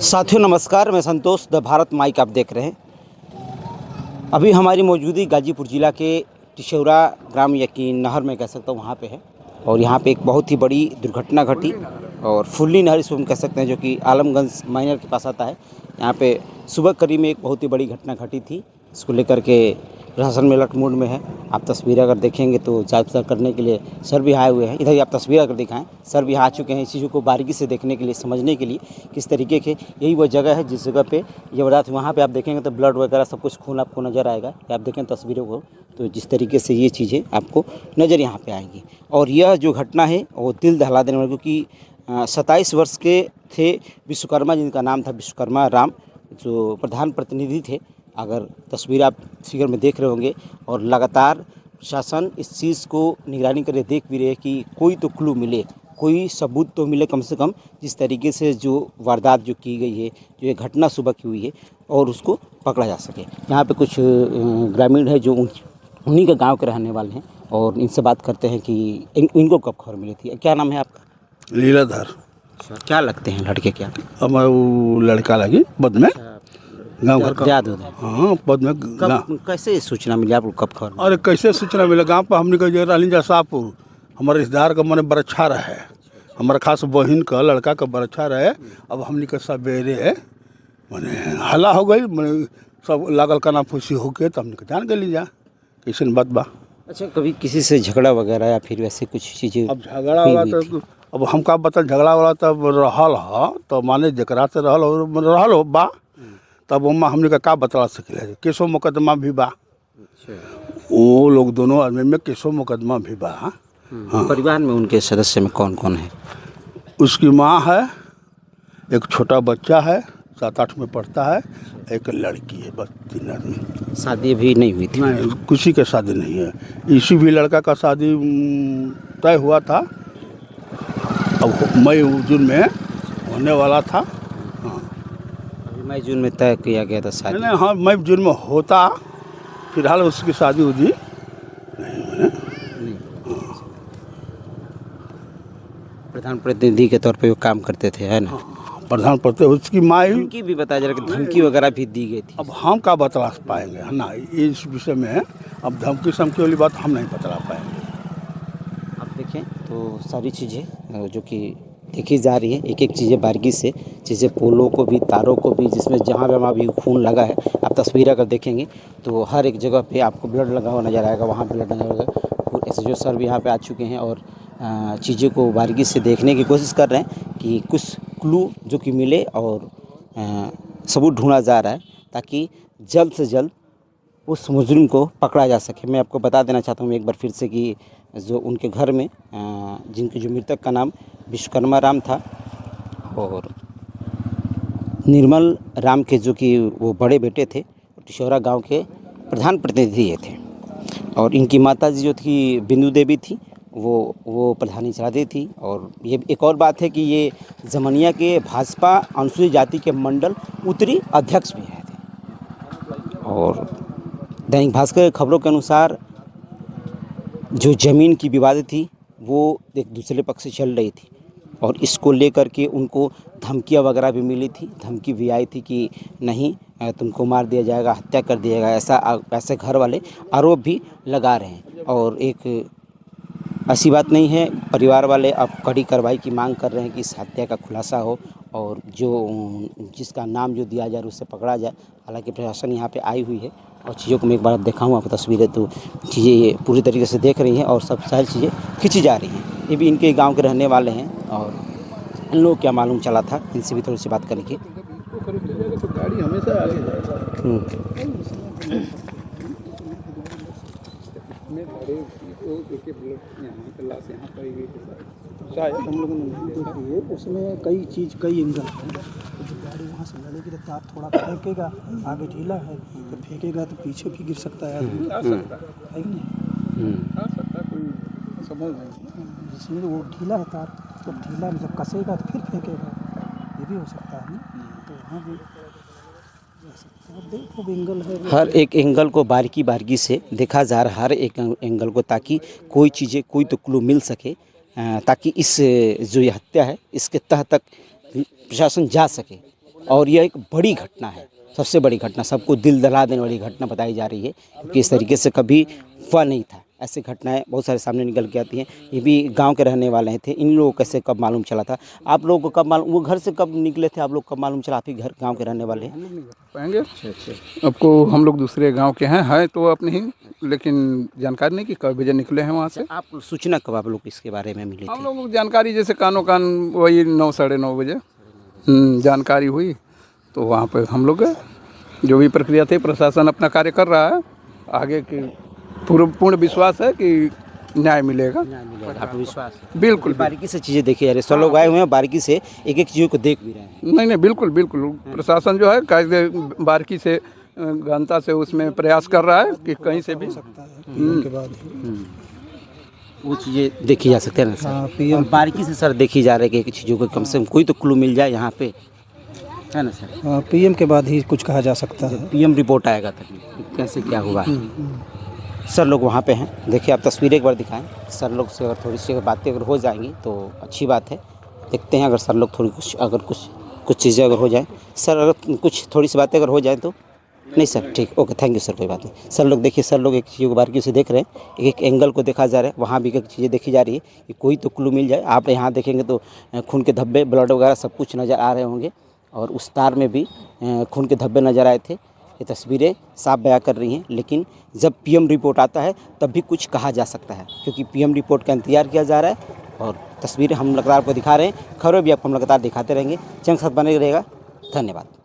साथियों नमस्कार, मैं संतोष द भारत माइक आप देख रहे हैं। अभी हमारी मौजूदगी गाजीपुर ज़िला के टिशौरा ग्राम या कि नहर में कह सकता हूँ वहाँ पे है। और यहाँ पे एक बहुत ही बड़ी दुर्घटना घटी और फुल्ली नहर इसको हम कह सकते हैं, जो कि आलमगंज माइनर के पास आता है। यहाँ पे सुबह करीब में एक बहुत ही बड़ी घटना घटी थी। इसको लेकर के प्रशासन में अलर्ट मोड में है। आप तस्वीरें अगर देखेंगे तो जांच करने के लिए सर भी आए हुए हैं। इधर आप तस्वीर अगर दिखाएं, सर भी आ चुके हैं इस चीज़ों को बारीकी से देखने के लिए, समझने के लिए किस तरीके के। यही वो जगह है जिस जगह पे ये रात वहाँ पे आप देखेंगे तो ब्लड वगैरह सब कुछ खून आपको नज़र आएगा। आप देखें तस्वीरों को तो जिस तरीके से ये चीज़ें आपको नज़र यहाँ पे आएंगी। और यह जो घटना है वो दिल दहला देने वाली, क्योंकि 27 वर्ष के थे विश्वकर्मा, जिनका नाम था विश्वकर्मा राम, जो प्रधान प्रतिनिधि थे। अगर तस्वीर आप फिगर में देख रहे होंगे, और लगातार प्रशासन इस चीज़ को निगरानी करे, देख भी रहे कि कोई तो क्लू मिले, कोई सबूत तो मिले कम से कम, जिस तरीके से जो वारदात जो की गई है, जो ये घटना सुबह की हुई है, और उसको पकड़ा जा सके। यहाँ पे कुछ ग्रामीण है जो उन्हीं के गांव के रहने वाले हैं, और इनसे बात करते हैं कि इनको कब खबर मिली थी। क्या नाम है आपका? लीलाधर। अच्छा, क्या लगते हैं लड़के? क्या हमारा वो लड़का लगी बद में गाँव घर का। याद होता है? हाँ, बद में कैसे सूचना मिली आपको? कब खबर? अरे कैसे सूचना मिला? गाँव पर हमने कहा रहली जा शाहपुर, हमारे रिश्तेदार का मने बरच्छा रहे, हमारा खास बहन का लड़का का बरच्छा रहे। अब हमने का सवेरे मने हल्ला हो गई, मने सब लागल काना फूसी होके, तो हमने जान के ली जा कैसे बात बा। अच्छा, कभी किसी से झगड़ा वगैरह या फिर वैसे कुछ चीज़ें? अब झगड़ा वाला तो अब हमका बता, झगड़ा वाला तब रहल ह तो माने जकरा से रहल हो बा, तब उमा हमने का बतला सके। केसो मुकदमा भी बा। अच्छा। वो लोग दोनों आदमी में केसो मुकदमा भी बा। हाँ। परिवार में उनके सदस्य में कौन कौन है? उसकी माँ है, एक छोटा बच्चा है 7-8 में पढ़ता है, एक लड़की है, बस 3 आदमी। शादी भी नहीं हुई थी? नहीं, किसी के शादी नहीं है। इसी भी लड़का का शादी तय हुआ था, अब मई जून में होने वाला था। अभी मई जून में तय किया गया था शादी? नहीं, हाँ, मई जून में होता। फिलहाल उसकी शादी उदी नहीं। प्रधान प्रतिनिधि के तौर पे वो काम करते थे, है ना? प्रधान प्रतिनिधि उसकी माँ ही। धमकी भी बताया जा रहा है कि धमकी वगैरह भी दी गई थी। अब हम क्या बतला पाएंगे, है ना, इस विषय में अब धमकी समकी वाली बात हम नहीं बतला पाएंगे। आप देखें तो सारी चीज़ें जो कि देखी जा रही है, एक एक चीज़ें बारीकी से, चीज़ें पोलों को भी, तारों को भी, जिसमें जहाँ जहाँ भी खून लगा है। आप तस्वीर अगर देखेंगे तो हर एक जगह पे आपको ब्लड लगा हुआ नज़र आएगा, वहाँ ब्लड नजर आएगा। और एसएसओ सर भी यहाँ पे आ चुके हैं और चीज़ों को बारीकी से देखने की कोशिश कर रहे हैं कि कुछ क्लू जो कि मिले, और सबूत ढूंढा जा रहा है ताकि जल्द से जल्द उस मुजरिम को पकड़ा जा सके। मैं आपको बता देना चाहता हूँ एक बार फिर से कि जो उनके घर में जिनके जो मृतक का नाम विश्वकर्मा राम था, और निर्मल राम के जो कि वो बड़े बेटे थे, टिशौरा गांव के प्रधान प्रतिनिधि ये थे। और इनकी माताजी जो थी बिंदु देवी थी, वो प्रधानी चलाती थी। और ये एक और बात है कि ये जमनिया के भाजपा अनुसूचित जाति के मंडल उत्तरी अध्यक्ष भी रहे थे। और दैनिक भास्कर की खबरों के अनुसार जो ज़मीन की विवाद थी वो एक दूसरे पक्ष से चल रही थी, और इसको लेकर के उनको धमकियां वगैरह भी मिली थी। धमकी भी आई थी कि नहीं, तुमको मार दिया जाएगा, हत्या कर दिया जाएगा, ऐसे घर वाले आरोप भी लगा रहे हैं। और एक ऐसी बात नहीं है, परिवार वाले अब कड़ी कार्रवाई की मांग कर रहे हैं कि इस हत्या का खुलासा हो, और जो जिसका नाम जो दिया जाए उससे पकड़ा जाए। हालांकि प्रशासन यहाँ पे आई हुई है, और चीज़ों को मैं एक बार दिखाऊँ आपको तस्वीरें, तो चीज़ें ये पूरी तरीके से देख रही हैं, और सब सारी चीज़ें खींची जा रही हैं। ये भी इनके गांव के रहने वाले हैं, और इन लोगों को क्या मालूम चला था, इनसे भी थोड़ी सी बात करेंगे। गाड़ी हमेशा आगे हम लोगों ने देखिए उसमें कई एंगल है। तो जब गाड़ी वहाँ से लड़ेगी तो तार थोड़ा फेंकेगा, आगे ढीला है तो फेंकेगा तो पीछे भी गिर सकता है आदमी, है कि नहीं? कोई समझ नहीं, जिसमें वो ढीला है तार, तो ढीला में जब कसेगा तो फिर फेंकेगा, ये भी हो सकता है ना। तो वहाँ भी देखो एंगल है, हर एक एंगल को बारीकी बारीकी से देखा जा रहा है, हर एक एंगल को, ताकि कोई चीज़ें, कोई तो क्लू मिल सके, ताकि इस जो ये हत्या है इसके तह तक प्रशासन जा सके। और यह एक बड़ी घटना है, सबसे बड़ी घटना, सबको दिल दहला देने वाली घटना बताई जा रही है, क्योंकि इस तरीके से कभी हुआ नहीं था। ऐसी घटनाएं बहुत सारे सामने निकल के आती हैं। ये भी गांव के रहने वाले थे, इन लोगों को कैसे कब मालूम चला था? आप लोगों को कब मालूम, वो घर से कब निकले थे, आप लोग कब मालूम चला? आप ही घर गांव के रहने वाले हैं। पाएंगे आपको, हम लोग दूसरे गांव के हैं तो अपने ही, लेकिन जानकारी नहीं कि कब बजे निकले हैं वहाँ से। आप सूचना कब आप लोग इसके बारे में मिले हम थे? लोग जानकारी जैसे कानो कान वही 9 साढ़े 9 बजे जानकारी हुई, तो वहाँ पे हम लोग गए। जो भी प्रक्रिया थी, प्रशासन अपना कार्य कर रहा है, आगे की पूर्ण विश्वास है कि न्याय मिलेगा। आपको विश्वास है? बिल्कुल बारीकी से चीज़ें देखी जा रही है, सब लोग आए हुए हैं, बारीकी से एक एक चीज़ों को देख भी रहे हैं। नहीं बिल्कुल बिल्कुल, प्रशासन जो है कायदे बारीकी से गहनता से उसमें प्रयास कर रहा है कि कहीं से भी पीएम के बाद वो चीज़ें देखी जा सकती है ना सर? और बारीकी से सर देखी जा रही है कि चीज़ों को कम से कम कोई तो क्लू मिल जाए यहाँ पे, है ना सर? पीएम के बाद ही कुछ कहा जा सकता है। पीएम रिपोर्ट आएगा तभी कि कैसे क्या हुआ। सर लोग वहाँ पे हैं, देखिए आप तस्वीरें एक बार दिखाएं। सर लोग से अगर थोड़ी सी बातें अगर हो जाएंगी तो अच्छी बात है। देखते हैं अगर सर लोग थोड़ी कुछ चीज़ें अगर हो जाएं, सर अगर कुछ थोड़ी सी बातें अगर हो जाएं तो। नहीं सर, ठीक, ओके, थैंक यू सर, कोई बात नहीं। सर लोग देखिए, सर लोग एक चीज़ को बारीकी से देख रहे हैं, एक एक एंगल को देखा जा रहा है, वहाँ भी एक चीज़ें देखी जा रही है कि कोई तो क्लू मिल जाए। आप यहाँ देखेंगे तो खून के धब्बे, ब्लड वगैरह सब कुछ नज़र आ रहे होंगे, और उस तार में भी खून के धब्बे नज़र आए थे। ये तस्वीरें साफ बयां कर रही हैं, लेकिन जब पीएम रिपोर्ट आता है तब भी कुछ कहा जा सकता है, क्योंकि पीएम रिपोर्ट का इंतजार किया जा रहा है। और तस्वीरें हम लगातार आपको दिखा रहे हैं, खबरें भी आपको हम लगातार दिखाते रहेंगे। चैनल के साथ बने रहेगा। धन्यवाद।